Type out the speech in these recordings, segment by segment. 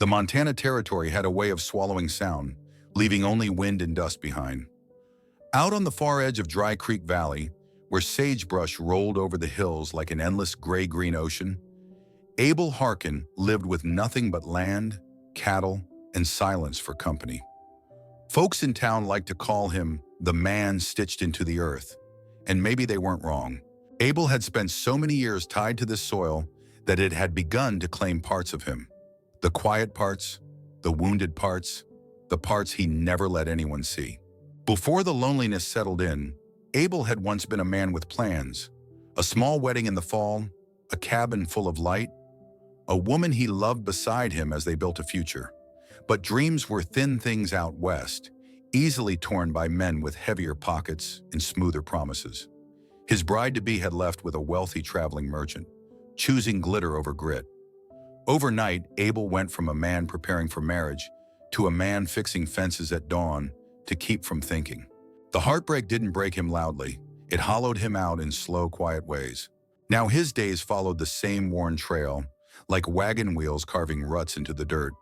The Montana Territory had a way of swallowing sound, leaving only wind and dust behind. Out on the far edge of Dry Creek Valley, where sagebrush rolled over the hills like an endless gray-green ocean, Abel Harkin lived with nothing but land, cattle, and silence for company. Folks in town liked to call him the man stitched into the earth, and maybe they weren't wrong. Abel had spent so many years tied to this soil that it had begun to claim parts of him. The quiet parts, the wounded parts, the parts he never let anyone see. Before the loneliness settled in, Abel had once been a man with plans. A small wedding in the fall, a cabin full of light, a woman he loved beside him as they built a future. But dreams were thin things out west, easily torn by men with heavier pockets and smoother promises. His bride-to-be had left with a wealthy traveling merchant, choosing glitter over grit. Overnight, Abel went from a man preparing for marriage to a man fixing fences at dawn to keep from thinking. The heartbreak didn't break him loudly. It hollowed him out in slow, quiet ways. Now his days followed the same worn trail, like wagon wheels carving ruts into the dirt.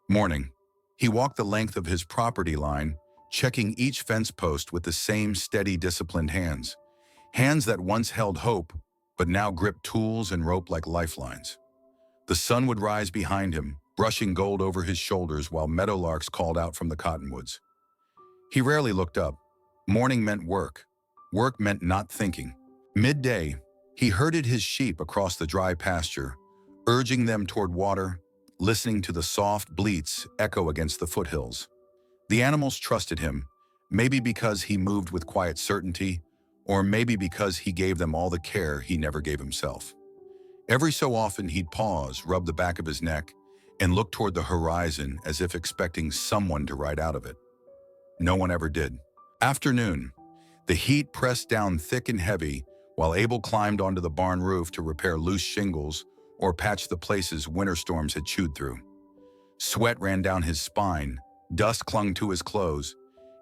Morning. He walked the length of his property line, checking each fence post with the same steady, disciplined hands. Hands that once held hope, but now gripped tools and rope like lifelines. The sun would rise behind him, brushing gold over his shoulders while meadowlarks called out from the cottonwoods. He rarely looked up. Morning meant work. Work meant not thinking. Midday, he herded his sheep across the dry pasture, urging them toward water, listening to the soft bleats echo against the foothills. The animals trusted him, maybe because he moved with quiet certainty, or maybe because he gave them all the care he never gave himself. Every so often he'd pause, rub the back of his neck, and look toward the horizon as if expecting someone to ride out of it. No one ever did. Afternoon. The heat pressed down thick and heavy while Abel climbed onto the barn roof to repair loose shingles or patch the places winter storms had chewed through. Sweat ran down his spine, dust clung to his clothes,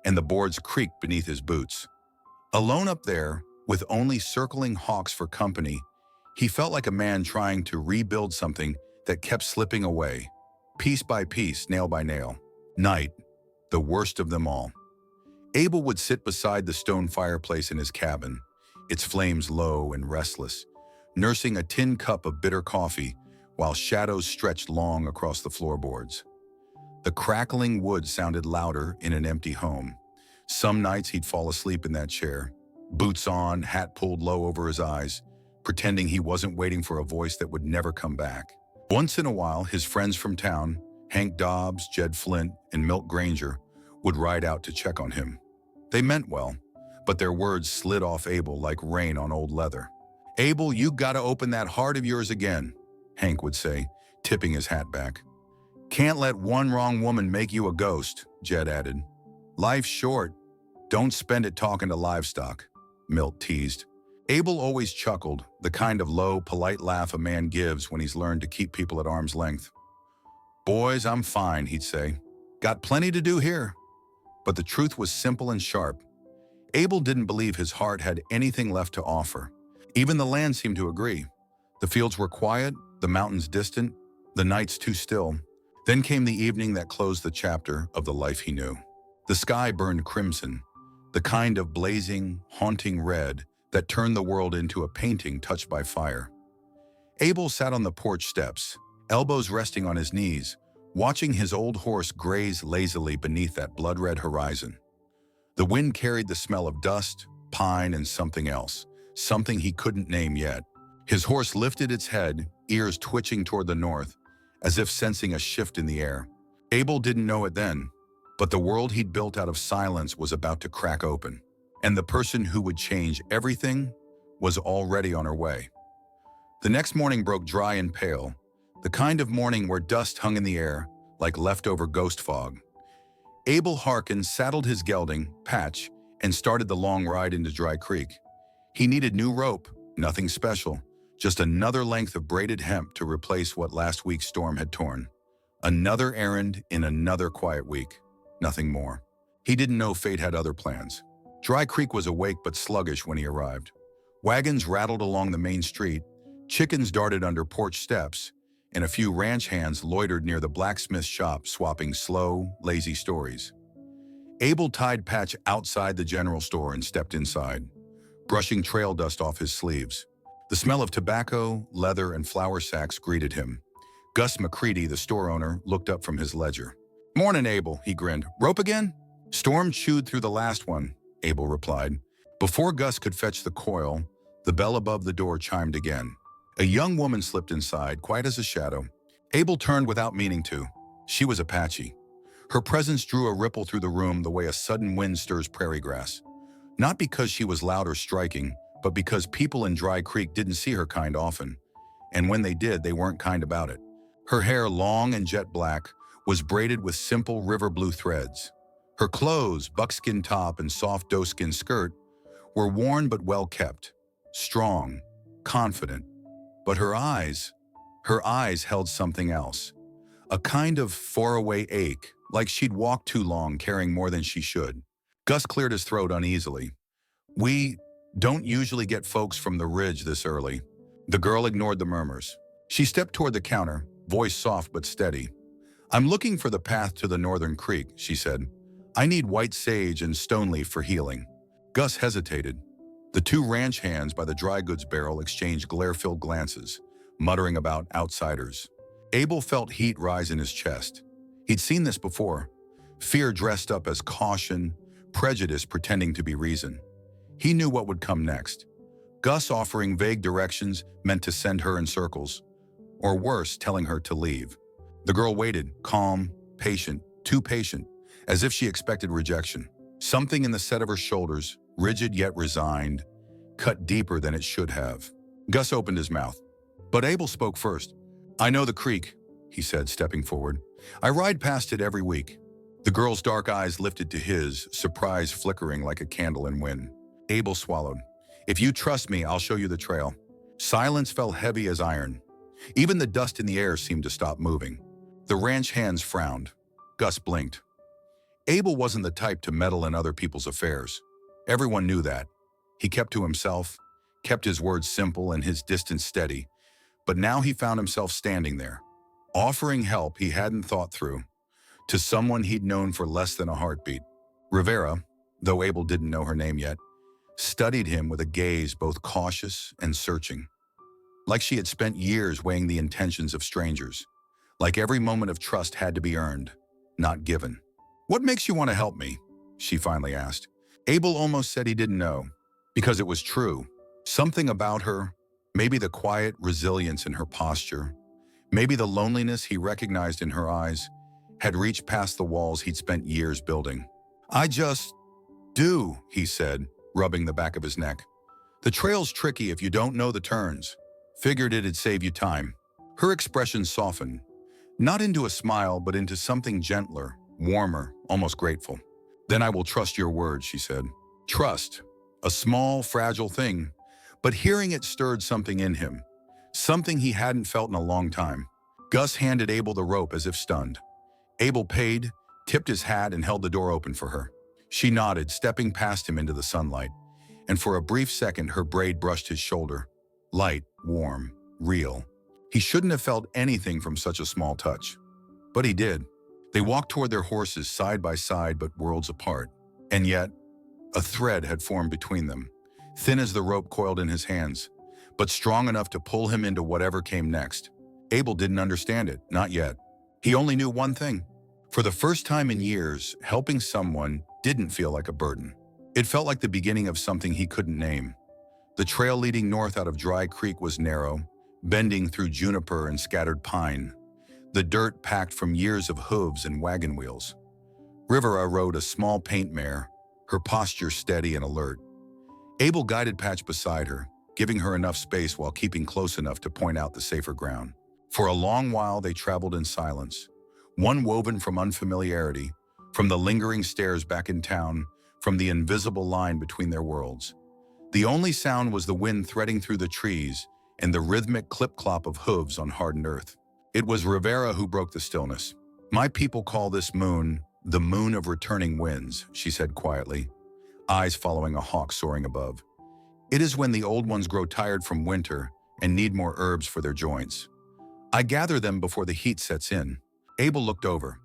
and the boards creaked beneath his boots. Alone up there, with only circling hawks for company, he felt like a man trying to rebuild something that kept slipping away, piece by piece, nail by nail. Night, the worst of them all. Abel would sit beside the stone fireplace in his cabin, its flames low and restless, nursing a tin cup of bitter coffee while shadows stretched long across the floorboards. The crackling wood sounded louder in an empty home. Some nights he'd fall asleep in that chair, boots on, hat pulled low over his eyes, pretending he wasn't waiting for a voice that would never come back. Once in a while, his friends from town, Hank Dobbs, Jed Flint, and Milt Granger, would ride out to check on him. They meant well, but their words slid off Abel like rain on old leather. "Abel, you gotta open that heart of yours again," Hank would say, tipping his hat back. "Can't let one wrong woman make you a ghost," Jed added. "Life's short. Don't spend it talking to livestock," Milt teased. Abel always chuckled, the kind of low, polite laugh a man gives when he's learned to keep people at arm's length. "Boys, I'm fine," he'd say. "Got plenty to do here." But the truth was simple and sharp. Abel didn't believe his heart had anything left to offer. Even the land seemed to agree. The fields were quiet, the mountains distant, the nights too still. Then came the evening that closed the chapter of the life he knew. The sky burned crimson, the kind of blazing, haunting red that turned the world into a painting touched by fire. Abel sat on the porch steps, elbows resting on his knees, watching his old horse graze lazily beneath that blood-red horizon. The wind carried the smell of dust, pine, and something else, something he couldn't name yet. His horse lifted its head, ears twitching toward the north, as if sensing a shift in the air. Abel didn't know it then, but the world he'd built out of silence was about to crack open, and the person who would change everything was already on her way. The next morning broke dry and pale, the kind of morning where dust hung in the air like leftover ghost fog. Abel Harkin saddled his gelding, Patch, and started the long ride into Dry Creek. He needed new rope, nothing special, just another length of braided hemp to replace what last week's storm had torn. Another errand in another quiet week, nothing more. He didn't know fate had other plans. Dry Creek was awake but sluggish when he arrived. Wagons rattled along the main street, chickens darted under porch steps, and a few ranch hands loitered near the blacksmith shop swapping slow, lazy stories. Abel tied Patch outside the general store and stepped inside, brushing trail dust off his sleeves. The smell of tobacco, leather, and flour sacks greeted him. Gus McCready, the store owner, looked up from his ledger. "Morning, Abel," he grinned. "Rope again?" "Storm chewed through the last one," Abel replied. Before Gus could fetch the coil, the bell above the door chimed again. A young woman slipped inside, quiet as a shadow. Abel turned without meaning to. She was Apache. Her presence drew a ripple through the room the way a sudden wind stirs prairie grass. Not because she was loud or striking, but because people in Dry Creek didn't see her kind often. And when they did, they weren't kind about it. Her hair, long and jet black, was braided with simple river blue threads. Her clothes, buckskin top and soft doeskin skirt, were worn but well kept, strong, confident. But her eyes held something else. A kind of faraway ache, like she'd walked too long carrying more than she should. Gus cleared his throat uneasily. "We don't usually get folks from the ridge this early." The girl ignored the murmurs. She stepped toward the counter, voice soft but steady. "I'm looking for the path to the northern creek," she said. "I need white sage and stone leaf for healing." Gus hesitated. The two ranch hands by the dry goods barrel exchanged glare-filled glances, muttering about outsiders. Abel felt heat rise in his chest. He'd seen this before. Fear dressed up as caution, prejudice pretending to be reason. He knew what would come next. Gus offering vague directions meant to send her in circles, or worse, telling her to leave. The girl waited, calm, patient, too patient, as if she expected rejection. Something in the set of her shoulders, rigid yet resigned, cut deeper than it should have. Gus opened his mouth. But Abel spoke first. "I know the creek," he said, stepping forward. "I ride past it every week." The girl's dark eyes lifted to his, surprise flickering like a candle in wind. Abel swallowed. "If you trust me, I'll show you the trail." Silence fell heavy as iron. Even the dust in the air seemed to stop moving. The ranch hands frowned. Gus blinked. Abel wasn't the type to meddle in other people's affairs. Everyone knew that. He kept to himself, kept his words simple and his distance steady. But now he found himself standing there, offering help he hadn't thought through, to someone he'd known for less than a heartbeat. Rivera, though Abel didn't know her name yet, studied him with a gaze both cautious and searching. Like she had spent years weighing the intentions of strangers. Like every moment of trust had to be earned, not given. "What makes you want to help me?" she finally asked. Abel almost said he didn't know, because it was true. Something about her, maybe the quiet resilience in her posture, maybe the loneliness he recognized in her eyes, had reached past the walls he'd spent years building. "I just do," he said, rubbing the back of his neck. "The trail's tricky if you don't know the turns. Figured it'd save you time." Her expression softened, not into a smile, but into something gentler, warmer, almost grateful. "Then I will trust your word," she said. Trust, a small, fragile thing, but hearing it stirred something in him, something he hadn't felt in a long time. Gus handed Abel the rope as if stunned. Abel paid, tipped his hat, and held the door open for her. She nodded, stepping past him into the sunlight, and for a brief second her braid brushed his shoulder. Light, warm, real. He shouldn't have felt anything from such a small touch. But he did. They walked toward their horses side by side but worlds apart. And yet, a thread had formed between them, thin as the rope coiled in his hands, but strong enough to pull him into whatever came next. Abel didn't understand it, not yet. He only knew one thing. For the first time in years, helping someone didn't feel like a burden. It felt like the beginning of something he couldn't name. The trail leading north out of Dry Creek was narrow, bending through juniper and scattered pine, the dirt packed from years of hooves and wagon wheels. Rivera rode a small paint mare, her posture steady and alert. Abel guided Patch beside her, giving her enough space while keeping close enough to point out the safer ground. For a long while they traveled in silence, one woven from unfamiliarity, from the lingering stares back in town, from the invisible line between their worlds. The only sound was the wind threading through the trees and the rhythmic clip-clop of hooves on hardened earth. It was Rivera who broke the stillness. "My people call this moon the moon of returning winds," she said quietly, eyes following a hawk soaring above. "It is when the old ones grow tired from winter and need more herbs for their joints. I gather them before the heat sets in. Abel looked over.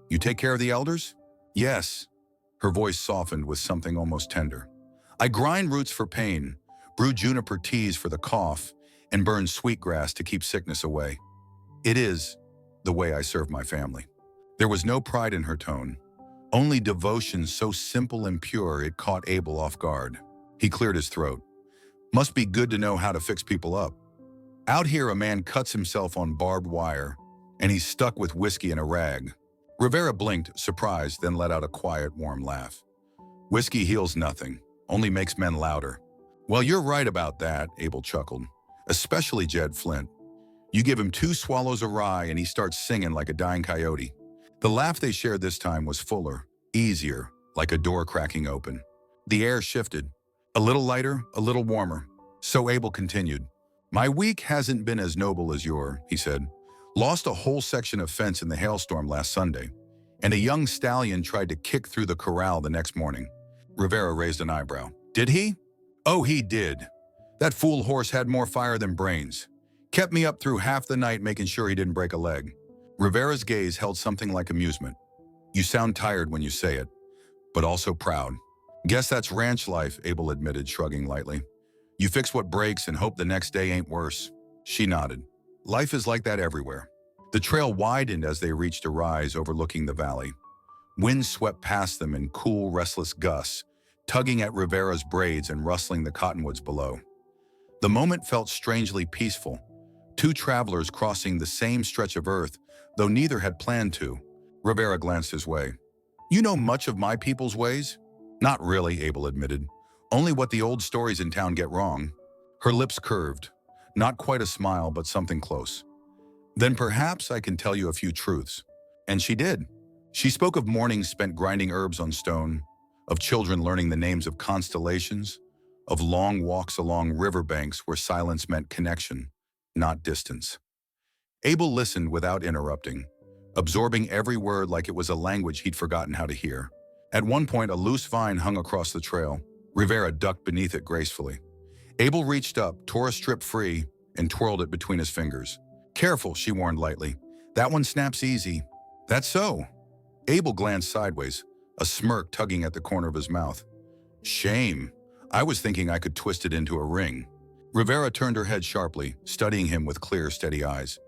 You take care of the elders? Yes. Her voice softened with something almost tender. I grind roots for pain, brew juniper teas for the cough, and burn sweetgrass to keep sickness away. It is the way I serve my family. There was no pride in her tone, only devotion so simple and pure it caught Abel off guard. He cleared his throat. Must be good to know how to fix people up. Out here, a man cuts himself on barbed wire, and he's stuck with whiskey and a rag. Rivera blinked, surprised, then let out a quiet, warm laugh. Whiskey heals nothing, only makes men louder. Well, you're right about that, Abel chuckled. Especially Jed Flint. You give him 2 swallows of rye and he starts singing like a dying coyote. The laugh they shared this time was fuller, easier, like a door cracking open. The air shifted. A little lighter, a little warmer. So Abel continued. My week hasn't been as noble as yours, he said. Lost a whole section of fence in the hailstorm last Sunday, and a young stallion tried to kick through the corral the next morning. Rivera raised an eyebrow. Did he? Oh, he did. That fool horse had more fire than brains. Kept me up through half the night making sure he didn't break a leg. Rivera's gaze held something like amusement. You sound tired when you say it, but also proud. Guess that's ranch life, Abel admitted, shrugging lightly. You fix what breaks and hope the next day ain't worse. She nodded. Life is like that everywhere. The trail widened as they reached a rise overlooking the valley. Wind swept past them in cool, restless gusts, tugging at Rivera's braids and rustling the cottonwoods below. The moment felt strangely peaceful. 2 travelers crossing the same stretch of earth, though neither had planned to. Rivera glanced his way. You know much of my people's ways? Not really, Abel admitted. Only what the old stories in town get wrong. Her lips curved. Not quite a smile, but something close. Then perhaps I can tell you a few truths. And she did. She spoke of mornings spent grinding herbs on stone, of children learning the names of constellations, of long walks along riverbanks where silence meant connection, not distance. Abel listened without interrupting, absorbing every word like it was a language he'd forgotten how to hear. At one point, a loose vine hung across the trail. Rivera ducked beneath it gracefully. Abel reached up, tore a strip free, and twirled it between his fingers. Careful, she warned lightly. That one snaps easy. That's so. Abel glanced sideways, a smirk tugging at the corner of his mouth. Shame. I was thinking I could twist it into a ring. Rivera turned her head sharply, studying him with clear, steady eyes.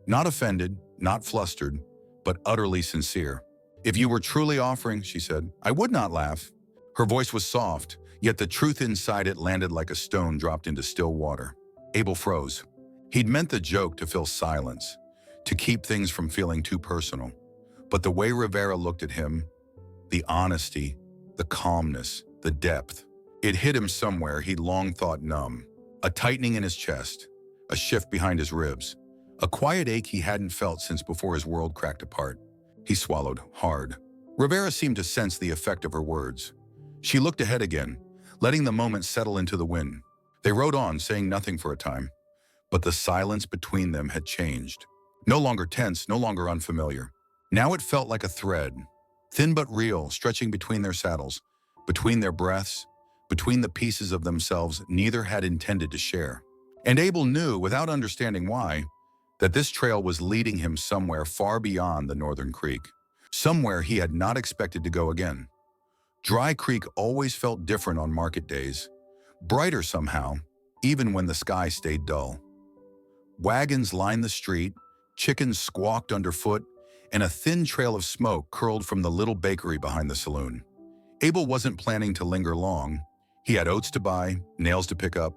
Not offended, not flustered, but utterly sincere. If you were truly offering, she said, I would not laugh. Her voice was soft, yet the truth inside it landed like a stone dropped into still water. Abel froze. He'd meant the joke to fill silence, to keep things from feeling too personal. But the way Rivera looked at him, the honesty, the calmness, the depth, it hit him somewhere he'd long thought numb. A tightening in his chest, a shift behind his ribs, a quiet ache he hadn't felt since before his world cracked apart. He swallowed hard. Rivera seemed to sense the effect of her words. She looked ahead again, letting the moment settle into the wind. They rode on, saying nothing for a time. But the silence between them had changed. No longer tense, no longer unfamiliar. Now it felt like a thread, thin but real, stretching between their saddles, between their breaths, between the pieces of themselves neither had intended to share. And Abel knew, without understanding why, that this trail was leading him somewhere far beyond the northern creek, somewhere he had not expected to go again. Dry Creek always felt different on market days, brighter somehow, even when the sky stayed dull. Wagons lined the street, chickens squawked underfoot, and a thin trail of smoke curled from the little bakery behind the saloon. Abel wasn't planning to linger long. He had oats to buy, nails to pick up,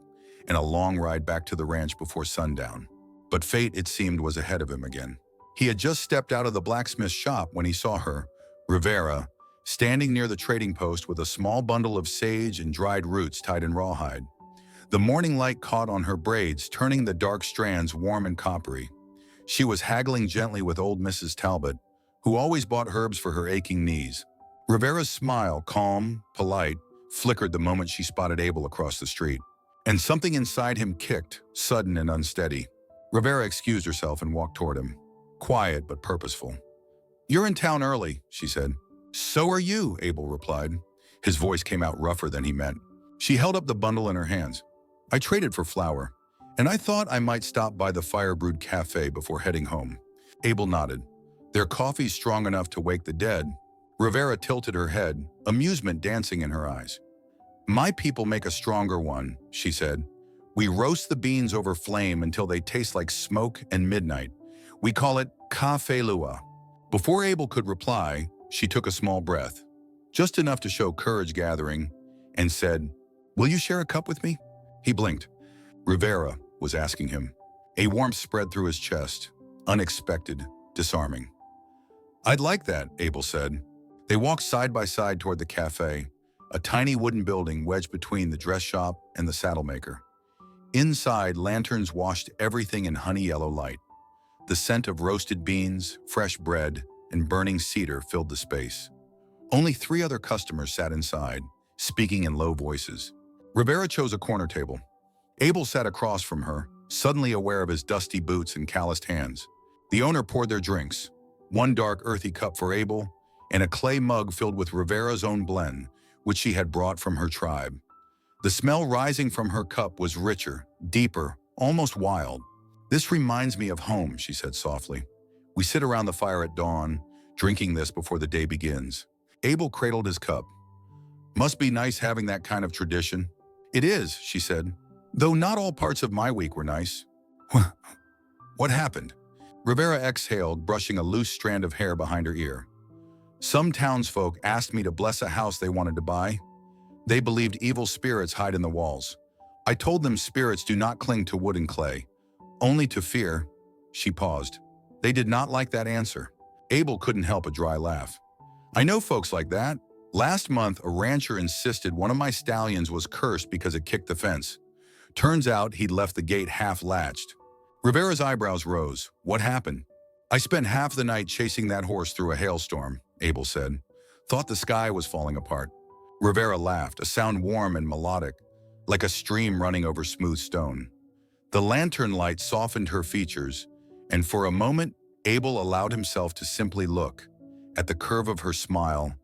and a long ride back to the ranch before sundown. But fate, it seemed, was ahead of him again. He had just stepped out of the blacksmith's shop when he saw her, Rivera, standing near the trading post with a small bundle of sage and dried roots tied in rawhide. The morning light caught on her braids, turning the dark strands warm and coppery. She was haggling gently with old Mrs. Talbot, who always bought herbs for her aching knees. Rivera's smile, calm, polite, flickered the moment she spotted Abel across the street. And something inside him kicked, sudden and unsteady. Rivera excused herself and walked toward him, quiet but purposeful. You're in town early, she said. So are you, Abel replied. His voice came out rougher than he meant. She held up the bundle in her hands. I traded for flour. And I thought I might stop by the fire-brewed cafe before heading home. Abel nodded. Their coffee's strong enough to wake the dead. Rivera tilted her head, amusement dancing in her eyes. My people make a stronger one, she said. We roast the beans over flame until they taste like smoke and midnight. We call it cafe lua. Before Abel could reply, she took a small breath, just enough to show courage gathering, and said, "Will you share a cup with me?" He blinked. Rivera was asking him. A warmth spread through his chest, unexpected, disarming. "I'd like that," Abel said. They walked side by side toward the cafe, a tiny wooden building wedged between the dress shop and the saddle maker. Inside, lanterns washed everything in honey-yellow light. The scent of roasted beans, fresh bread, and burning cedar filled the space. Only 3 other customers sat inside, speaking in low voices. Rivera chose a corner table. Abel sat across from her, suddenly aware of his dusty boots and calloused hands. The owner poured their drinks, 1 dark, earthy cup for Abel, and a clay mug filled with Rivera's own blend, which she had brought from her tribe. The smell rising from her cup was richer, deeper, almost wild. "This reminds me of home," she said softly. "We sit around the fire at dawn, drinking this before the day begins." Abel cradled his cup. "Must be nice having that kind of tradition." "It is," she said, "though not all parts of my week were nice." "What happened?" Rivera exhaled, brushing a loose strand of hair behind her ear. "Some townsfolk asked me to bless a house they wanted to buy. They believed evil spirits hide in the walls. I told them spirits do not cling to wood and clay, only to fear." She paused. They did not like that answer. Abel couldn't help a dry laugh. "I know folks like that. Last month, a rancher insisted one of my stallions was cursed because it kicked the fence. Turns out he'd left the gate half-latched." Rivera's eyebrows rose. "What happened?" "I spent half the night chasing that horse through a hailstorm," Abel said. "Thought the sky was falling apart." Rivera laughed, a sound warm and melodic, like a stream running over smooth stone. The lantern light softened her features, and for a moment, Abel allowed himself to simply look at the curve of her smile,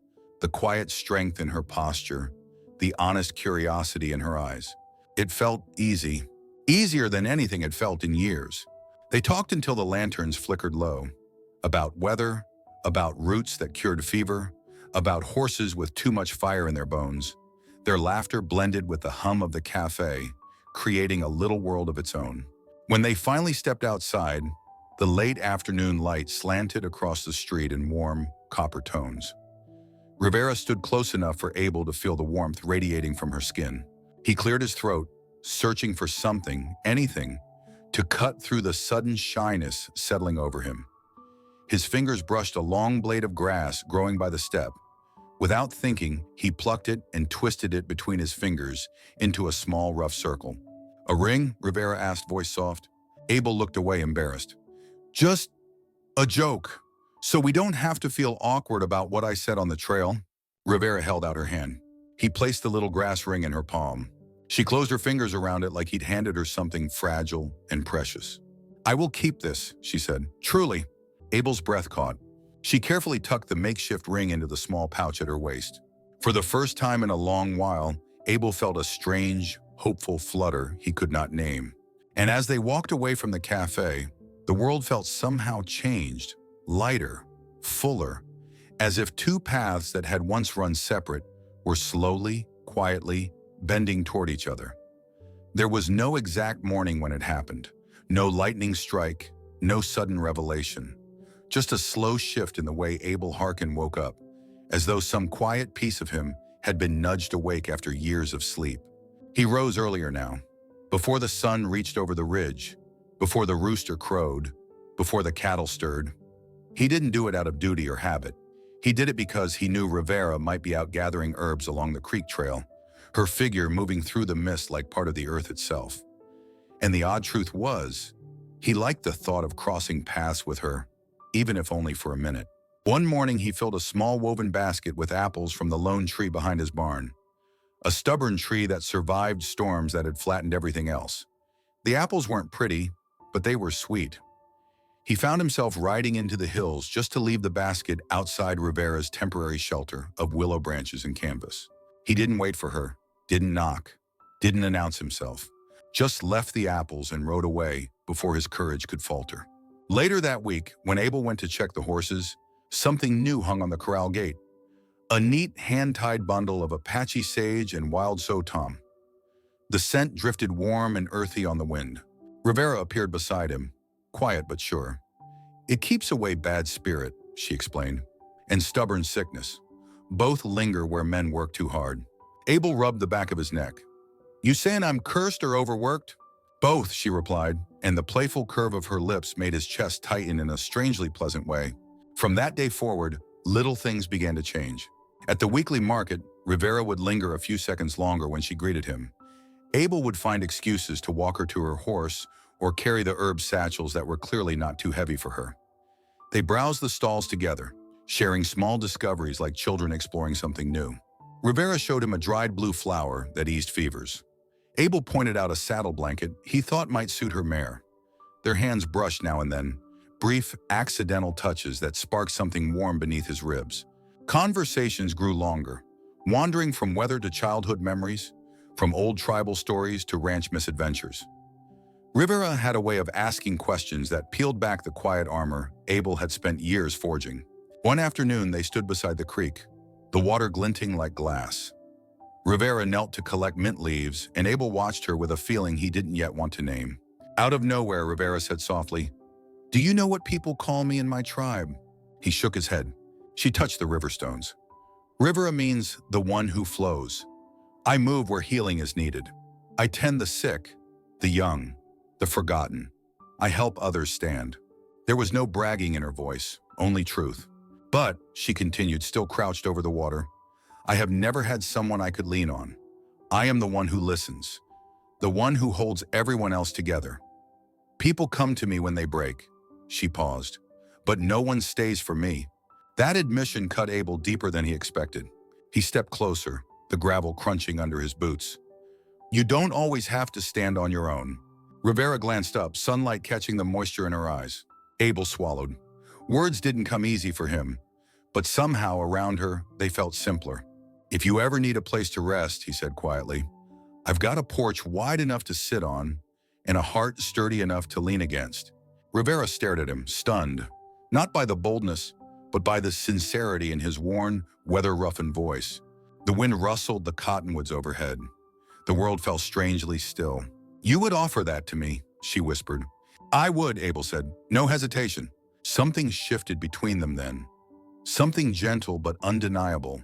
the quiet strength in her posture, the honest curiosity in her eyes. It felt easy, easier than anything had felt in years. They talked until the lanterns flickered low, about weather, about roots that cured fever, about horses with too much fire in their bones. Their laughter blended with the hum of the cafe, creating a little world of its own. When they finally stepped outside, the late afternoon light slanted across the street in warm, copper tones. Rivera stood close enough for Abel to feel the warmth radiating from her skin. He cleared his throat, searching for something, anything, to cut through the sudden shyness settling over him. His fingers brushed a long blade of grass growing by the step. Without thinking, he plucked it and twisted it between his fingers into a small, rough circle. "A ring?" Rivera asked, voice soft. Abel looked away, embarrassed. "Just a joke, so we don't have to feel awkward about what I said on the trail." Rivera held out her hand. He placed the little grass ring in her palm. She closed her fingers around it like he'd handed her something fragile and precious. "I will keep this," she said. "Truly." Abel's breath caught. She carefully tucked the makeshift ring into the small pouch at her waist. For the first time in a long while, Abel felt a strange, hopeful flutter he could not name. And as they walked away from the cafe, the world felt somehow changed, lighter, fuller, as if 2 paths that had once run separate were slowly, quietly, bending toward each other. There was no exact morning when it happened, no lightning strike, no sudden revelation. Just a slow shift in the way Abel Harkin woke up, as though some quiet piece of him had been nudged awake after years of sleep. He rose earlier now, before the sun reached over the ridge, before the rooster crowed, before the cattle stirred. He didn't do it out of duty or habit. He did it because he knew Rivera might be out gathering herbs along the creek trail, her figure moving through the mist like part of the earth itself. And the odd truth was, he liked the thought of crossing paths with her, even if only for a minute. One morning, he filled a small woven basket with apples from the lone tree behind his barn, a stubborn tree that survived storms that had flattened everything else. The apples weren't pretty, but they were sweet. He found himself riding into the hills just to leave the basket outside Rivera's temporary shelter of willow branches and canvas. He didn't wait for her, didn't knock, didn't announce himself. just left the apples and rode away before his courage could falter. Later that week, when Abel went to check the horses, something new hung on the corral gate. A neat hand-tied bundle of Apache sage and wild sotom. The scent drifted warm and earthy on the wind. Rivera appeared beside him, quiet but sure. "It keeps away bad spirit," she explained, "and stubborn sickness. Both linger where men work too hard." Abel rubbed the back of his neck. "You saying I'm cursed or overworked?" "Both," she replied, and the playful curve of her lips made his chest tighten in a strangely pleasant way. From that day forward, little things began to change. At the weekly market, Rivera would linger a few seconds longer when she greeted him. Abel would find excuses to walk her to her horse or carry the herb satchels that were clearly not too heavy for her. They browsed the stalls together, sharing small discoveries like children exploring something new. Rivera showed him a dried blue flower that eased fevers. Abel pointed out a saddle blanket he thought might suit her mare. Their hands brushed now and then, brief, accidental touches that sparked something warm beneath his ribs. Conversations grew longer, wandering from weather to childhood memories, from old tribal stories to ranch misadventures. Rivera had a way of asking questions that peeled back the quiet armor Abel had spent years forging. One afternoon, they stood beside the creek, the water glinting like glass. Rivera knelt to collect mint leaves, and Abel watched her with a feeling he didn't yet want to name. Out of nowhere, Rivera said softly, "Do you know what people call me in my tribe?" He shook his head. She touched the river stones. "Rivera means the one who flows. I move where healing is needed. I tend the sick, the young, the forgotten. I help others stand." There was no bragging in her voice, only truth. "But," she continued, still crouched over the water, "I have never had someone I could lean on. I am the one who listens, the one who holds everyone else together. People come to me when they break." She paused. "But no one stays for me." That admission cut Abel deeper than he expected. He stepped closer, the gravel crunching under his boots. "You don't always have to stand on your own." Rivera glanced up, sunlight catching the moisture in her eyes. Abel swallowed. Words didn't come easy for him, but somehow around her, they felt simpler. "If you ever need a place to rest," he said quietly, "I've got a porch wide enough to sit on and a heart sturdy enough to lean against." Rivera stared at him, stunned, not by the boldness, but by the sincerity in his worn, weather-roughened voice. The wind rustled the cottonwoods overhead. The world felt strangely still. "You would offer that to me," she whispered. "I would," Abel said, no hesitation. Something shifted between them then. Something gentle but undeniable,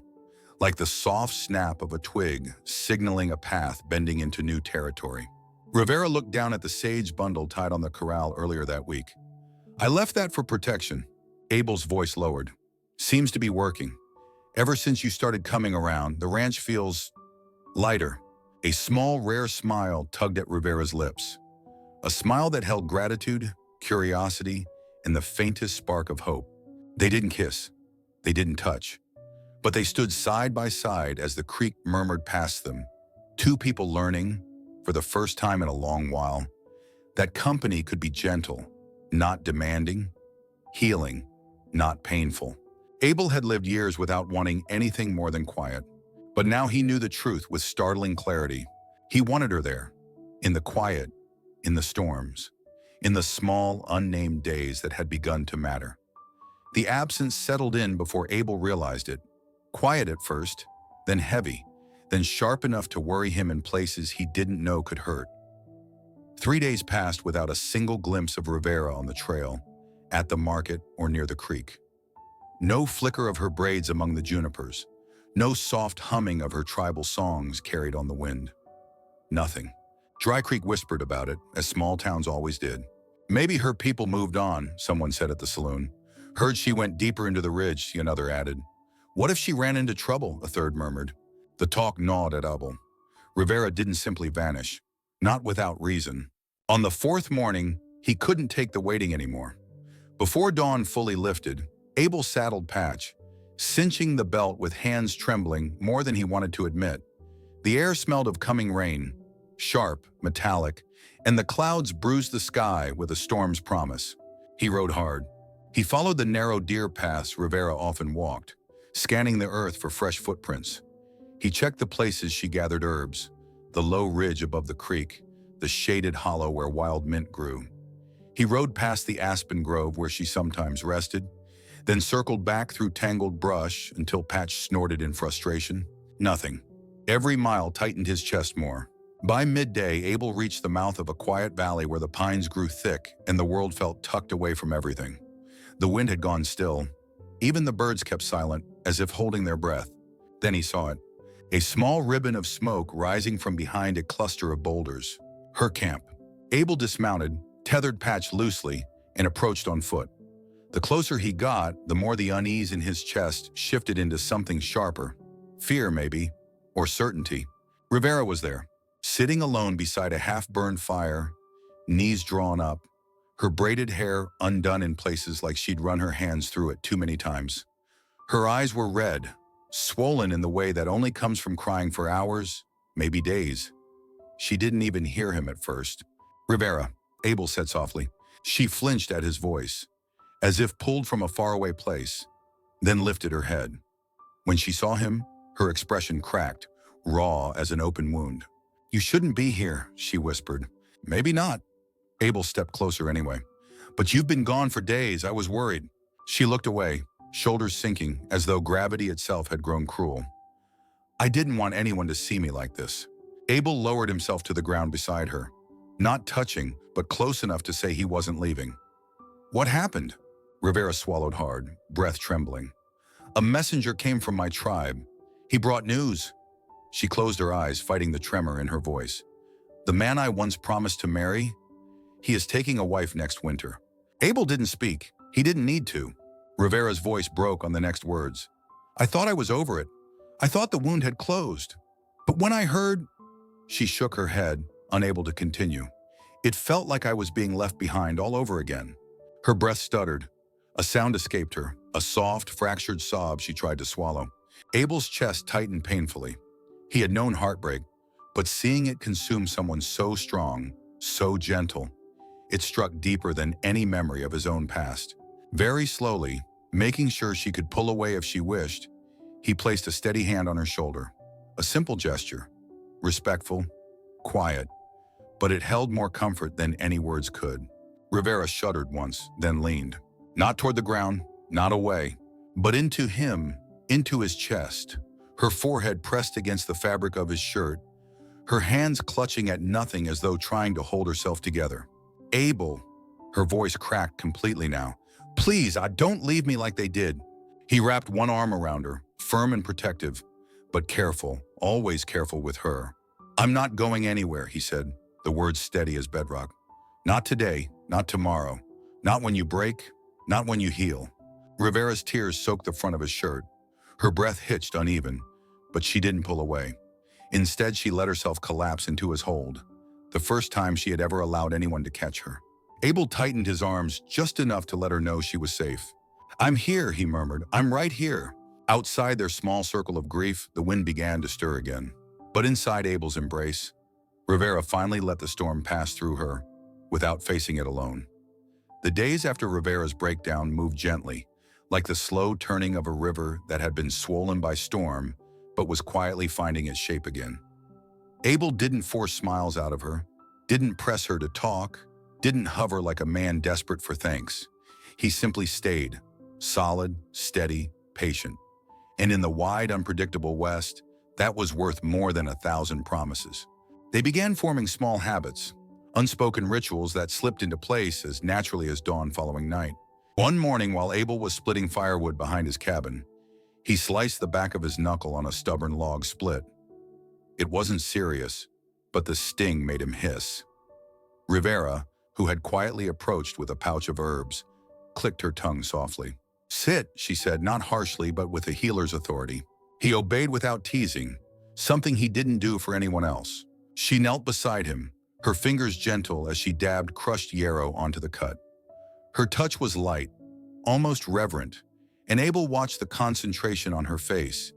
like the soft snap of a twig signaling a path bending into new territory. Rivera looked down at the sage bundle tied on the corral earlier that week. "I left that for protection." Abel's voice lowered. "Seems to be working. Ever since you started coming around, the ranch feels lighter." A small, rare smile tugged at Rivera's lips. A smile that held gratitude, curiosity, and the faintest spark of hope. They didn't kiss. They didn't touch. But they stood side by side as the creek murmured past them. Two people learning, for the first time in a long while, that company could be gentle, not demanding, healing, not painful. Abel had lived years without wanting anything more than quiet. But now he knew the truth with startling clarity. He wanted her there, in the quiet, in the storms, in the small, unnamed days that had begun to matter. The absence settled in before Abel realized it. Quiet at first, then heavy, then sharp enough to worry him in places he didn't know could hurt. 3 days passed without a single glimpse of Rivera on the trail, at the market, or near the creek. No flicker of her braids among the junipers. No soft humming of her tribal songs carried on the wind. Nothing. Dry Creek whispered about it, as small towns always did. "Maybe her people moved on," someone said at the saloon. "Heard she went deeper into the ridge," another added. "What if she ran into trouble?" a third murmured. The talk gnawed at Abel. Rivera didn't simply vanish, not without reason. On the fourth morning, he couldn't take the waiting anymore. Before dawn fully lifted, Abel saddled Patch, cinching the belt with hands trembling more than he wanted to admit. The air smelled of coming rain, sharp, metallic, and the clouds bruised the sky with a storm's promise. He rode hard. He followed the narrow deer paths Rivera often walked, scanning the earth for fresh footprints. He checked the places she gathered herbs, the low ridge above the creek, the shaded hollow where wild mint grew. He rode past the aspen grove where she sometimes rested, then circled back through tangled brush until Patch snorted in frustration. Nothing. Every mile tightened his chest more. By midday, Abel reached the mouth of a quiet valley where the pines grew thick and the world felt tucked away from everything. The wind had gone still. Even the birds kept silent, as if holding their breath. Then he saw it. A small ribbon of smoke rising from behind a cluster of boulders. Her camp. Abel dismounted, tethered Patch loosely, and approached on foot. The closer he got, the more the unease in his chest shifted into something sharper. Fear, maybe, or certainty. Rivera was there, sitting alone beside a half-burned fire, knees drawn up, her braided hair undone in places like she'd run her hands through it too many times. Her eyes were red, swollen in the way that only comes from crying for hours, maybe days. She didn't even hear him at first. "Rivera," Abel said softly. She flinched at his voice, as if pulled from a faraway place, then lifted her head. When she saw him, her expression cracked, raw as an open wound. "You shouldn't be here," she whispered. "Maybe not." Abel stepped closer anyway. "But you've been gone for days. I was worried." She looked away, shoulders sinking, as though gravity itself had grown cruel. "I didn't want anyone to see me like this." Abel lowered himself to the ground beside her, not touching, but close enough to say he wasn't leaving. "What happened?" Rivera swallowed hard, breath trembling. "A messenger came from my tribe. He brought news." She closed her eyes, fighting the tremor in her voice. "The man I once promised to marry? He is taking a wife next winter." Abel didn't speak. He didn't need to. Rivera's voice broke on the next words. "I thought I was over it. I thought the wound had closed. But when I heard—" She shook her head, unable to continue. "It felt like I was being left behind all over again." Her breath stuttered. A sound escaped her, a soft, fractured sob she tried to swallow. Abel's chest tightened painfully. He had known heartbreak, but seeing it consume someone so strong, so gentle, it struck deeper than any memory of his own past. Very slowly, making sure she could pull away if she wished, he placed a steady hand on her shoulder. A simple gesture, respectful, quiet, but it held more comfort than any words could. Rivera shuddered once, then leaned. Not toward the ground, not away, but into him, into his chest, her forehead pressed against the fabric of his shirt, her hands clutching at nothing as though trying to hold herself together. "Abel," her voice cracked completely now. "Please, don't leave me like they did." He wrapped one arm around her, firm and protective, but careful, always careful with her. "I'm not going anywhere," he said, the words steady as bedrock. "Not today, not tomorrow, not when you break, not when you heal." Rivera's tears soaked the front of his shirt. Her breath hitched uneven, but she didn't pull away. Instead, she let herself collapse into his hold, the first time she had ever allowed anyone to catch her. Abel tightened his arms just enough to let her know she was safe. "I'm here," he murmured. "I'm right here." Outside their small circle of grief, the wind began to stir again. But inside Abel's embrace, Rivera finally let the storm pass through her, without facing it alone. The days after Rivera's breakdown moved gently, like the slow turning of a river that had been swollen by storm, but was quietly finding its shape again. Abel didn't force smiles out of her, didn't press her to talk, didn't hover like a man desperate for thanks. He simply stayed, solid, steady, patient. And in the wide, unpredictable West, that was worth more than 1,000 promises. They began forming small habits, unspoken rituals that slipped into place as naturally as dawn following night. One morning, while Abel was splitting firewood behind his cabin, he sliced the back of his knuckle on a stubborn log split. It wasn't serious, but the sting made him hiss. Rivera, who had quietly approached with a pouch of herbs, clicked her tongue softly. "Sit," she said, not harshly, but with a healer's authority. He obeyed without teasing, something he didn't do for anyone else. She knelt beside him, her fingers gentle as she dabbed crushed yarrow onto the cut. Her touch was light, almost reverent, and Abel watched the concentration on her face,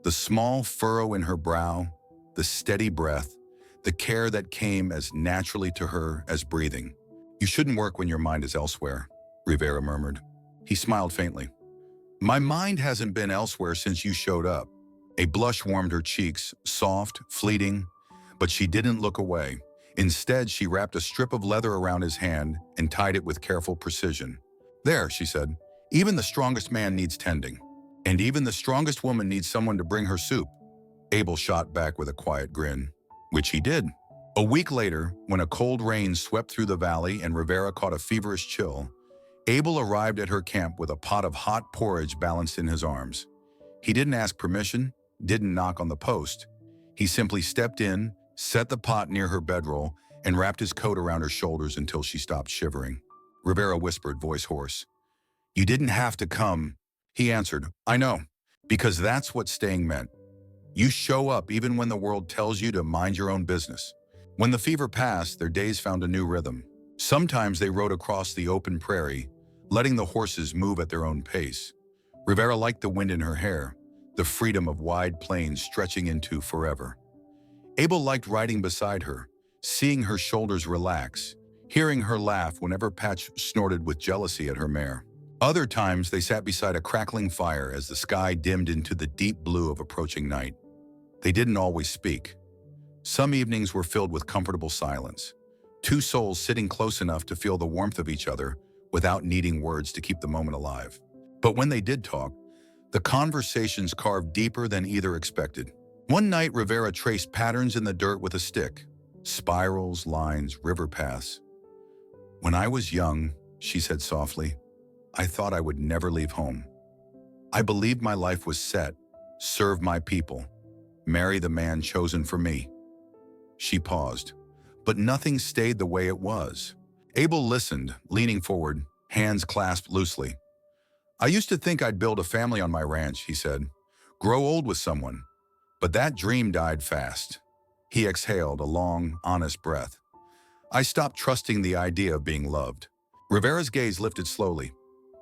the small furrow in her brow, the steady breath, the care that came as naturally to her as breathing. "You shouldn't work when your mind is elsewhere," Rivera murmured. He smiled faintly. "My mind hasn't been elsewhere since you showed up." A blush warmed her cheeks, soft, fleeting, but she didn't look away. Instead, she wrapped a strip of leather around his hand and tied it with careful precision. "There," she said, "even the strongest man needs tending. And even the strongest woman needs someone to bring her soup." Abel shot back with a quiet grin, which he did. A week later, when a cold rain swept through the valley and Rivera caught a feverish chill, Abel arrived at her camp with a pot of hot porridge balanced in his arms. He didn't ask permission, didn't knock on the post. He simply stepped in, set the pot near her bedroll, and wrapped his coat around her shoulders until she stopped shivering. Rivera whispered, voice hoarse, "You didn't have to come." He answered, "I know, because that's what staying meant. You show up even when the world tells you to mind your own business." When the fever passed, their days found a new rhythm. Sometimes they rode across the open prairie, letting the horses move at their own pace. Rivera liked the wind in her hair, the freedom of wide plains stretching into forever. Abel liked riding beside her, seeing her shoulders relax, hearing her laugh whenever Patch snorted with jealousy at her mare. Other times they sat beside a crackling fire as the sky dimmed into the deep blue of approaching night. They didn't always speak. Some evenings were filled with comfortable silence, two souls sitting close enough to feel the warmth of each other without needing words to keep the moment alive. But when they did talk, the conversations carved deeper than either expected. One night, Rivera traced patterns in the dirt with a stick, spirals, lines, river paths. "When I was young," she said softly, "I thought I would never leave home. I believed my life was set, serve my people, marry the man chosen for me." She paused, but nothing stayed the way it was. Abel listened, leaning forward, hands clasped loosely. "I used to think I'd build a family on my ranch," he said, "grow old with someone. But that dream died fast." He exhaled a long, honest breath. "I stopped trusting the idea of being loved." Rivera's gaze lifted slowly.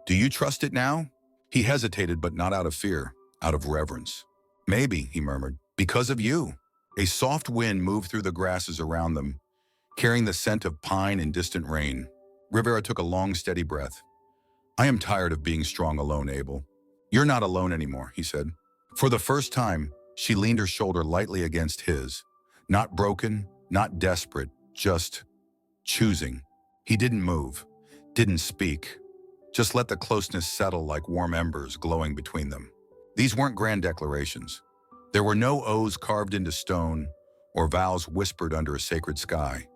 "Do you trust it now?" He hesitated, but not out of fear, out of reverence. "Maybe," he murmured, "because of you." A soft wind moved through the grasses around them, carrying the scent of pine and distant rain. Rivera took a long, steady breath. "I am tired of being strong alone, Abel." "You're not alone anymore," he said. For the first time, she leaned her shoulder lightly against his. Not broken, not desperate, just choosing. He didn't move, didn't speak, just let the closeness settle like warm embers glowing between them. These weren't grand declarations. There were no oaths carved into stone or vows whispered under a sacred sky.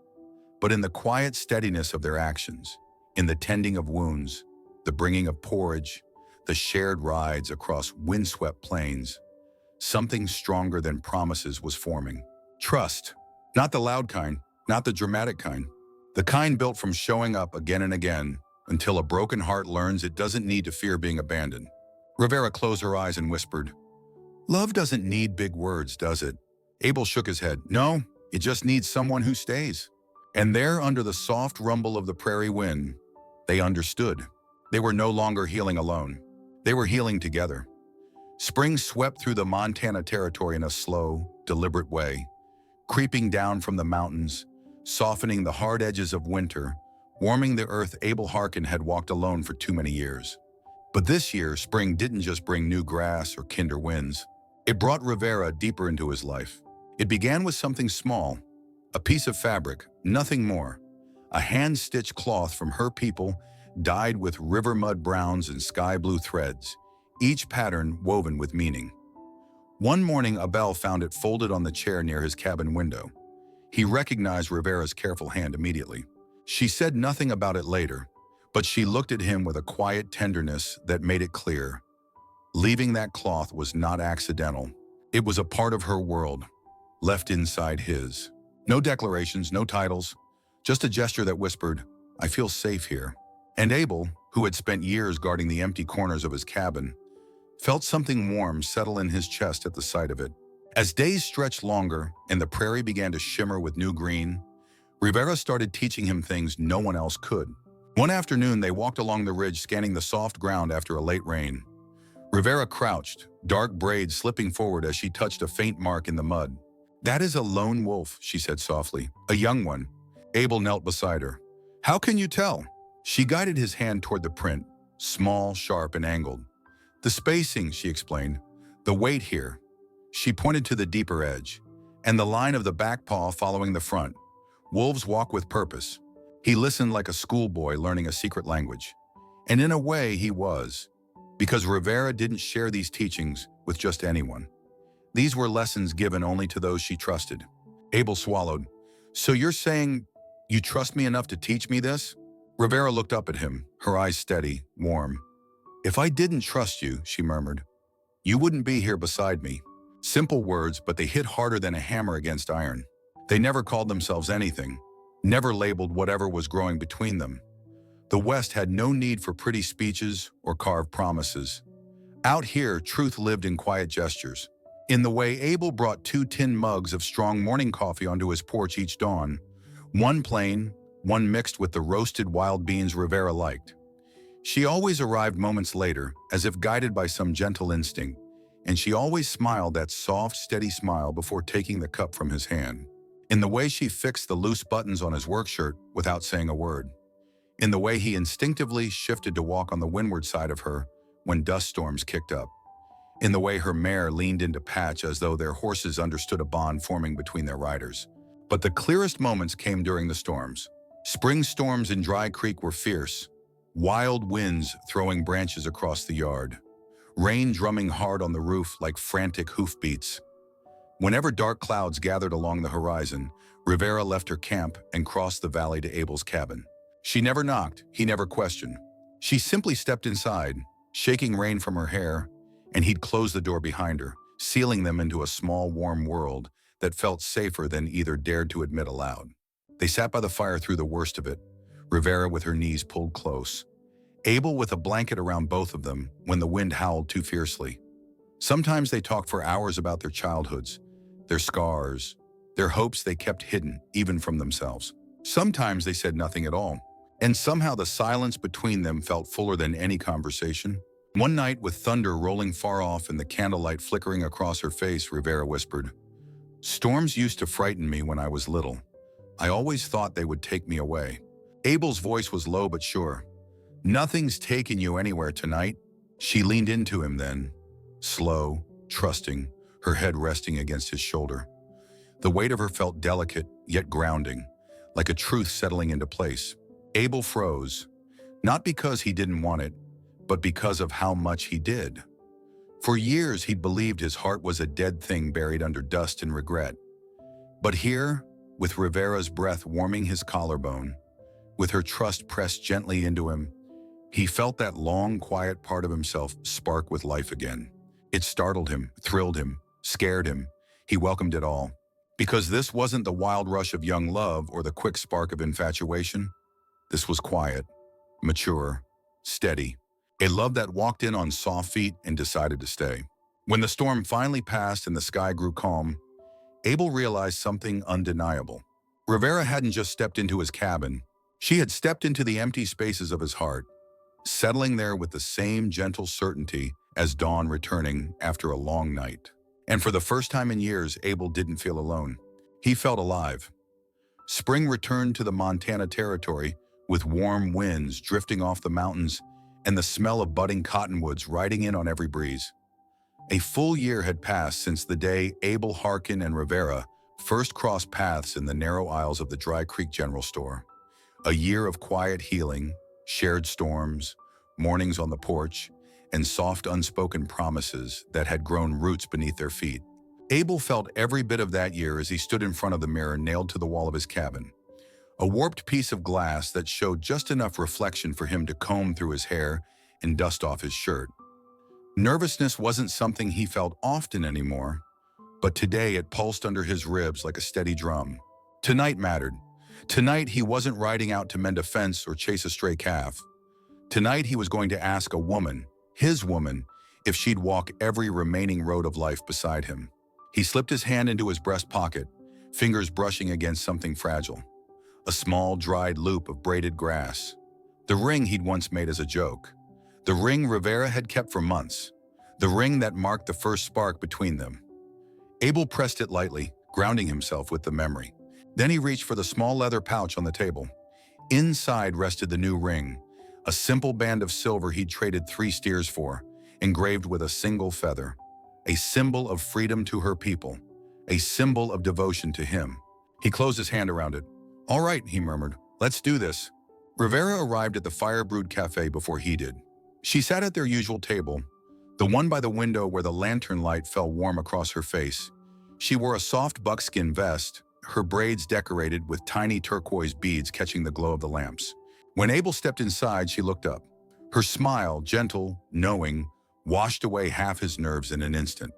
But in the quiet steadiness of their actions, in the tending of wounds, the bringing of porridge, the shared rides across windswept plains, something stronger than promises was forming. Trust. Not the loud kind, not the dramatic kind. The kind built from showing up again and again until a broken heart learns it doesn't need to fear being abandoned. Rivera closed her eyes and whispered, "Love doesn't need big words, does it?" Abel shook his head. "No, it just needs someone who stays." And there, under the soft rumble of the prairie wind, they understood. They were no longer healing alone. They were healing together. Spring swept through the Montana territory in a slow, deliberate way, creeping down from the mountains, softening the hard edges of winter, warming the earth Abel Harkin had walked alone for too many years. But this year, spring didn't just bring new grass or kinder winds. It brought Rivera deeper into his life. It began with something small, a piece of fabric, nothing more. A hand-stitched cloth from her people, dyed with river mud browns and sky blue threads, each pattern woven with meaning. One morning, Abel found it folded on the chair near his cabin window. He recognized Rivera's careful hand immediately. She said nothing about it later, but she looked at him with a quiet tenderness that made it clear. Leaving that cloth was not accidental. It was a part of her world, left inside his. No declarations, no titles, just a gesture that whispered, "I feel safe here." And Abel, who had spent years guarding the empty corners of his cabin, felt something warm settle in his chest at the sight of it. As days stretched longer and the prairie began to shimmer with new green, Rivera started teaching him things no one else could. One afternoon, they walked along the ridge, scanning the soft ground after a late rain. Rivera crouched, dark braids slipping forward as she touched a faint mark in the mud. "That is a lone wolf," she said softly. "A young one." Abel knelt beside her. "How can you tell?" She guided his hand toward the print, small, sharp, and angled. "The spacing," she explained. "The weight here." She pointed to the deeper edge, and the line of the back paw following the front. Wolves walk with purpose. He listened like a schoolboy learning a secret language. And in a way, he was. Because Rivera didn't share these teachings with just anyone. These were lessons given only to those she trusted. Abel swallowed. So you're saying you trust me enough to teach me this? Rivera looked up at him, her eyes steady, warm. If I didn't trust you, she murmured, you wouldn't be here beside me. Simple words, but they hit harder than a hammer against iron. They never called themselves anything, never labeled whatever was growing between them. The West had no need for pretty speeches or carved promises. Out here, truth lived in quiet gestures. In the way Abel brought 2 tin mugs of strong morning coffee onto his porch each dawn, one plain, one mixed with the roasted wild beans Rivera liked. She always arrived moments later, as if guided by some gentle instinct, and she always smiled that soft, steady smile before taking the cup from his hand. In the way she fixed the loose buttons on his work shirt without saying a word. In the way he instinctively shifted to walk on the windward side of her when dust storms kicked up. In the way her mare leaned into patch as though their horses understood a bond forming between their riders. But the clearest moments came during the storms. Spring storms in Dry Creek were fierce, wild winds throwing branches across the yard, rain drumming hard on the roof like frantic hoofbeats. Whenever dark clouds gathered along the horizon, Rivera left her camp and crossed the valley to Abel's cabin. She never knocked, he never questioned. She simply stepped inside, shaking rain from her hair, and he'd close the door behind her, sealing them into a small, warm world that felt safer than either dared to admit aloud. They sat by the fire through the worst of it, Rivera with her knees pulled close, Abel with a blanket around both of them when the wind howled too fiercely. Sometimes they talked for hours about their childhoods, their scars, their hopes they kept hidden even from themselves. Sometimes they said nothing at all, and somehow the silence between them felt fuller than any conversation. One night, with thunder rolling far off and the candlelight flickering across her face, Rivera whispered, "Storms used to frighten me when I was little. I always thought they would take me away." Abel's voice was low but sure. "Nothing's taking you anywhere tonight." She leaned into him then, slow, trusting, her head resting against his shoulder. The weight of her felt delicate, yet grounding, like a truth settling into place. Abel froze, not because he didn't want it, but because of how much he did. For years, he'd believed his heart was a dead thing buried under dust and regret. But here, with Rivera's breath warming his collarbone, with her trust pressed gently into him, he felt that long, quiet part of himself spark with life again. It startled him, thrilled him, scared him. He welcomed it all. Because this wasn't the wild rush of young love or the quick spark of infatuation. This was quiet, mature, steady. A love that walked in on soft feet and decided to stay. When the storm finally passed and the sky grew calm, Abel realized something undeniable. Rivera hadn't just stepped into his cabin. She had stepped into the empty spaces of his heart, settling there with the same gentle certainty as dawn returning after a long night. And for the first time in years, Abel didn't feel alone. He felt alive. Spring returned to the Montana territory with warm winds drifting off the mountains and the smell of budding cottonwoods riding in on every breeze. A full year had passed since the day Abel Harkin and Rivera first crossed paths in the narrow aisles of the Dry Creek General Store. A year of quiet healing, shared storms, mornings on the porch, and soft unspoken promises that had grown roots beneath their feet. Abel felt every bit of that year as he stood in front of the mirror nailed to the wall of his cabin. A warped piece of glass that showed just enough reflection for him to comb through his hair and dust off his shirt. Nervousness wasn't something he felt often anymore, but today it pulsed under his ribs like a steady drum. Tonight mattered. Tonight he wasn't riding out to mend a fence or chase a stray calf. Tonight he was going to ask a woman, his woman, if she'd walk every remaining road of life beside him. He slipped his hand into his breast pocket, fingers brushing against something fragile. A small, dried loop of braided grass. The ring he'd once made as a joke. The ring Rivera had kept for months. The ring that marked the first spark between them. Abel pressed it lightly, grounding himself with the memory. Then he reached for the small leather pouch on the table. Inside rested the new ring, a simple band of silver he'd traded 3 steers for, engraved with a single feather. A symbol of freedom to her people, a symbol of devotion to him. He closed his hand around it. "All right," he murmured. "Let's do this." Rivera arrived at the fire-brewed cafe before he did. She sat at their usual table, the one by the window where the lantern light fell warm across her face. She wore a soft buckskin vest, her braids decorated with tiny turquoise beads catching the glow of the lamps. When Abel stepped inside, she looked up. Her smile, gentle, knowing, washed away half his nerves in an instant.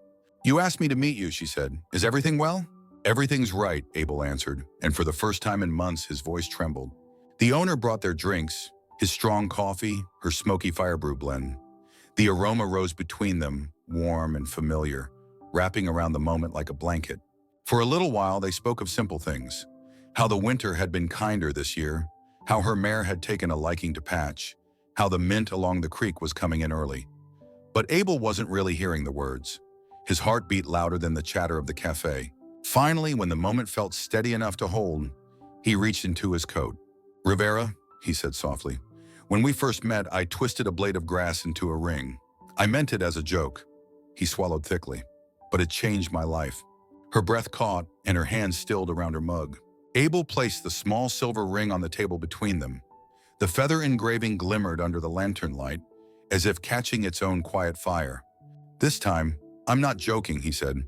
"You asked me to meet you," she said. "Is everything well?" "Everything's right," Abel answered, and for the first time in months his voice trembled. The owner brought their drinks, his strong coffee, her smoky firebrew blend. The aroma rose between them, warm and familiar, wrapping around the moment like a blanket. For a little while they spoke of simple things. How the winter had been kinder this year, how her mare had taken a liking to Patch, how the mint along the creek was coming in early. But Abel wasn't really hearing the words. His heart beat louder than the chatter of the cafe. Finally, when the moment felt steady enough to hold, he reached into his coat. "Rivera," he said softly, "when we first met, I twisted a blade of grass into a ring. I meant it as a joke." He swallowed thickly. "But it changed my life." Her breath caught, and her hands stilled around her mug. Abel placed the small silver ring on the table between them. The feather engraving glimmered under the lantern light, as if catching its own quiet fire. "This time, I'm not joking," he said.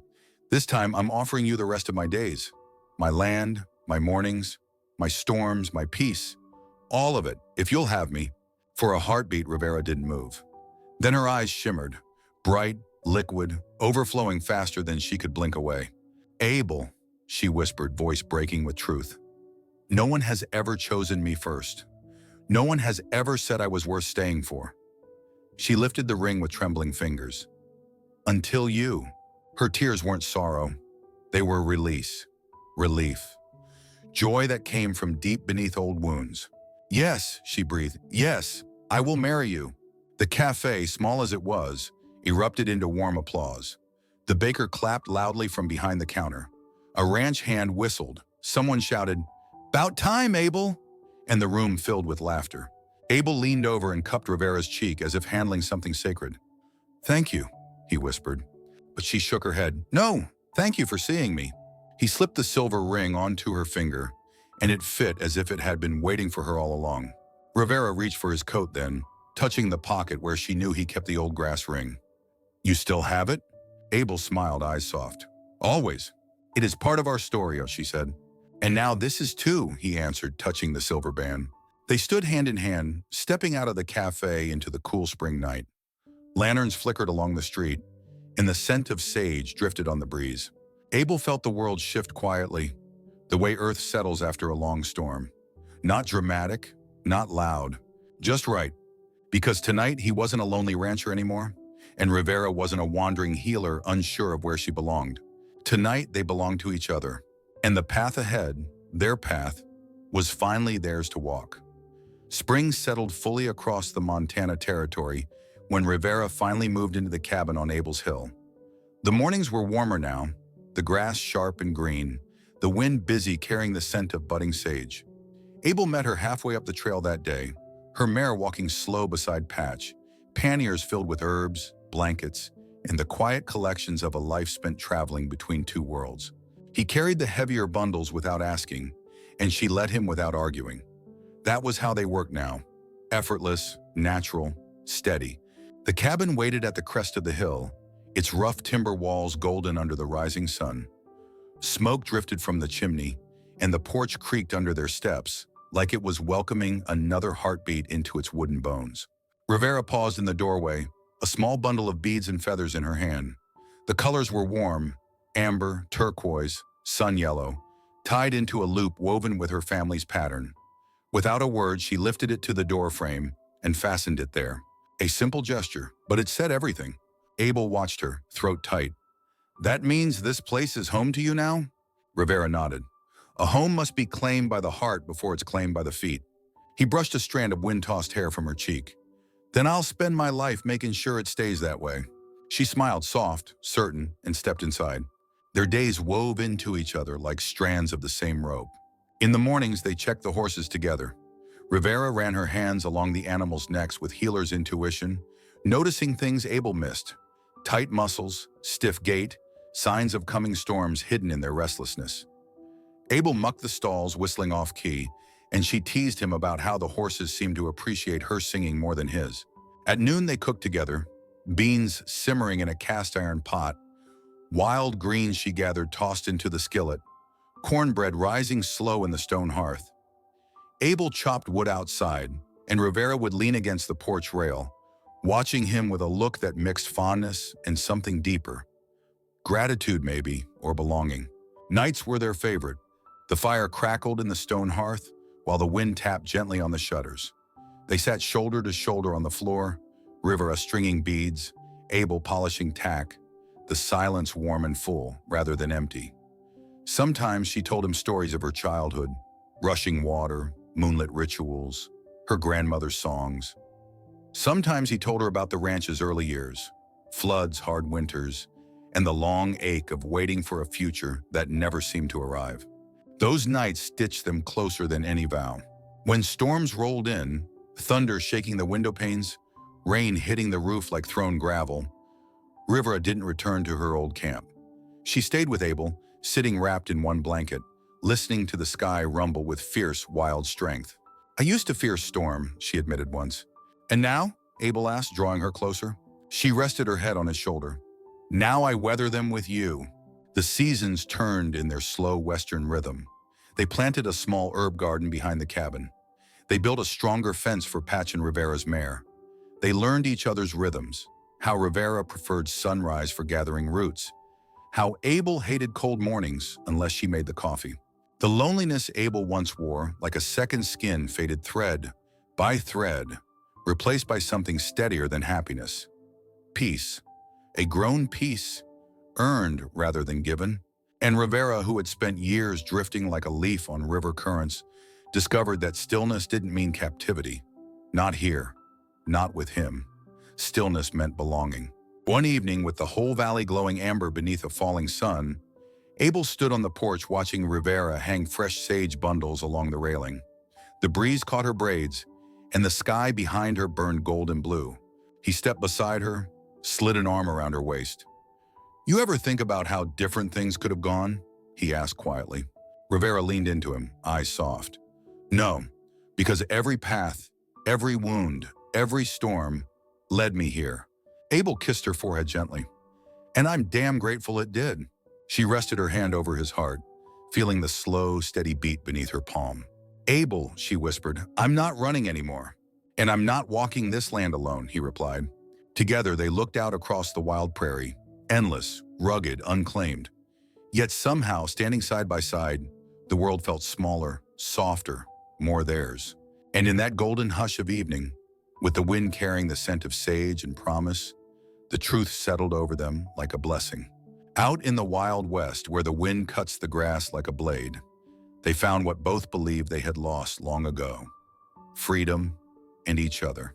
"This time, I'm offering you the rest of my days. My land, my mornings, my storms, my peace. All of it, if you'll have me." For a heartbeat, Rivera didn't move. Then her eyes shimmered, bright, liquid, overflowing faster than she could blink away. "Abel," she whispered, voice breaking with truth. "No one has ever chosen me first. No one has ever said I was worth staying for." She lifted the ring with trembling fingers. "Until you." Her tears weren't sorrow. They were release, relief, joy that came from deep beneath old wounds. "Yes," she breathed. "Yes, I will marry you." The cafe, small as it was, erupted into warm applause. The baker clapped loudly from behind the counter. A ranch hand whistled. Someone shouted, "'Bout time, Abel!" And the room filled with laughter. Abel leaned over and cupped Rivera's cheek as if handling something sacred. "Thank you," he whispered. But she shook her head. "No, thank you for seeing me." He slipped the silver ring onto her finger, and it fit as if it had been waiting for her all along. Rivera reached for his coat then, touching the pocket where she knew he kept the old grass ring. "You still have it?" Abel smiled, eyes soft. "Always. It is part of our story," she said. "And now this is too," he answered, touching the silver band. They stood hand in hand, stepping out of the cafe into the cool spring night. Lanterns flickered along the street, and the scent of sage drifted on the breeze. Abel felt the world shift quietly, the way earth settles after a long storm. Not dramatic, not loud, just right. Because tonight he wasn't a lonely rancher anymore, and Rivera wasn't a wandering healer unsure of where she belonged. Tonight they belonged to each other, and the path ahead, their path, was finally theirs to walk. Spring settled fully across the Montana territory when Rivera finally moved into the cabin on Abel's Hill. The mornings were warmer now, the grass sharp and green, the wind busy carrying the scent of budding sage. Abel met her halfway up the trail that day, her mare walking slow beside Patch, panniers filled with herbs, blankets, and the quiet collections of a life spent traveling between two worlds. He carried the heavier bundles without asking, and she led him without arguing. That was how they worked now, effortless, natural, steady. The cabin waited at the crest of the hill, its rough timber walls golden under the rising sun. Smoke drifted from the chimney, and the porch creaked under their steps, like it was welcoming another heartbeat into its wooden bones. Rivera paused in the doorway, a small bundle of beads and feathers in her hand. The colors were warm, amber, turquoise, sun yellow, tied into a loop woven with her family's pattern. Without a word, she lifted it to the door frame and fastened it there. A simple gesture, but it said everything. Abel watched her, throat tight. "That means this place is home to you now?" Rivera nodded. "A home must be claimed by the heart before it's claimed by the feet." He brushed a strand of wind-tossed hair from her cheek. "Then I'll spend my life making sure it stays that way." She smiled, soft, certain, and stepped inside. Their days wove into each other like strands of the same rope. In the mornings, they checked the horses together. Rivera ran her hands along the animals' necks with healer's intuition, noticing things Abel missed. Tight muscles, stiff gait, signs of coming storms hidden in their restlessness. Abel mucked the stalls, whistling off-key, and she teased him about how the horses seemed to appreciate her singing more than his. At noon they cooked together, beans simmering in a cast-iron pot, wild greens she gathered tossed into the skillet, cornbread rising slow in the stone hearth. Abel chopped wood outside, and Rivera would lean against the porch rail, watching him with a look that mixed fondness and something deeper. Gratitude, maybe, or belonging. Nights were their favorite. The fire crackled in the stone hearth, while the wind tapped gently on the shutters. They sat shoulder to shoulder on the floor, Rivera stringing beads, Abel polishing tack, the silence warm and full, rather than empty. Sometimes she told him stories of her childhood, rushing water, moonlit rituals, her grandmother's songs. Sometimes he told her about the ranch's early years, floods, hard winters, and the long ache of waiting for a future that never seemed to arrive. Those nights stitched them closer than any vow. When storms rolled in, thunder shaking the window panes, rain hitting the roof like thrown gravel, Rivera didn't return to her old camp. She stayed with Abel, sitting wrapped in one blanket, listening to the sky rumble with fierce, wild strength. "I used to fear storm," she admitted once. "And now?" Abel asked, drawing her closer. She rested her head on his shoulder. "Now I weather them with you." The seasons turned in their slow western rhythm. They planted a small herb garden behind the cabin. They built a stronger fence for Patch and Rivera's mare. They learned each other's rhythms, how Rivera preferred sunrise for gathering roots, how Abel hated cold mornings unless she made the coffee. The loneliness Abel once wore, like a second skin, faded thread by thread, replaced by something steadier than happiness. Peace. A grown peace, earned rather than given. And Rivera, who had spent years drifting like a leaf on river currents, discovered that stillness didn't mean captivity. Not here. Not with him. Stillness meant belonging. One evening, with the whole valley glowing amber beneath a falling sun, Abel stood on the porch watching Rivera hang fresh sage bundles along the railing. The breeze caught her braids, and the sky behind her burned golden blue. He stepped beside her, slid an arm around her waist. "You ever think about how different things could have gone?" he asked quietly. Rivera leaned into him, eyes soft. "No, because every path, every wound, every storm led me here." Abel kissed her forehead gently. "And I'm damn grateful it did." She rested her hand over his heart, feeling the slow, steady beat beneath her palm. "Abel," she whispered, "I'm not running anymore. And I'm not walking this land alone," he replied. Together they looked out across the wild prairie, endless, rugged, unclaimed. Yet somehow, standing side by side, the world felt smaller, softer, more theirs. And in that golden hush of evening, with the wind carrying the scent of sage and promise, the truth settled over them like a blessing. Out in the wild west, where the wind cuts the grass like a blade, they found what both believed they had lost long ago: freedom and each other.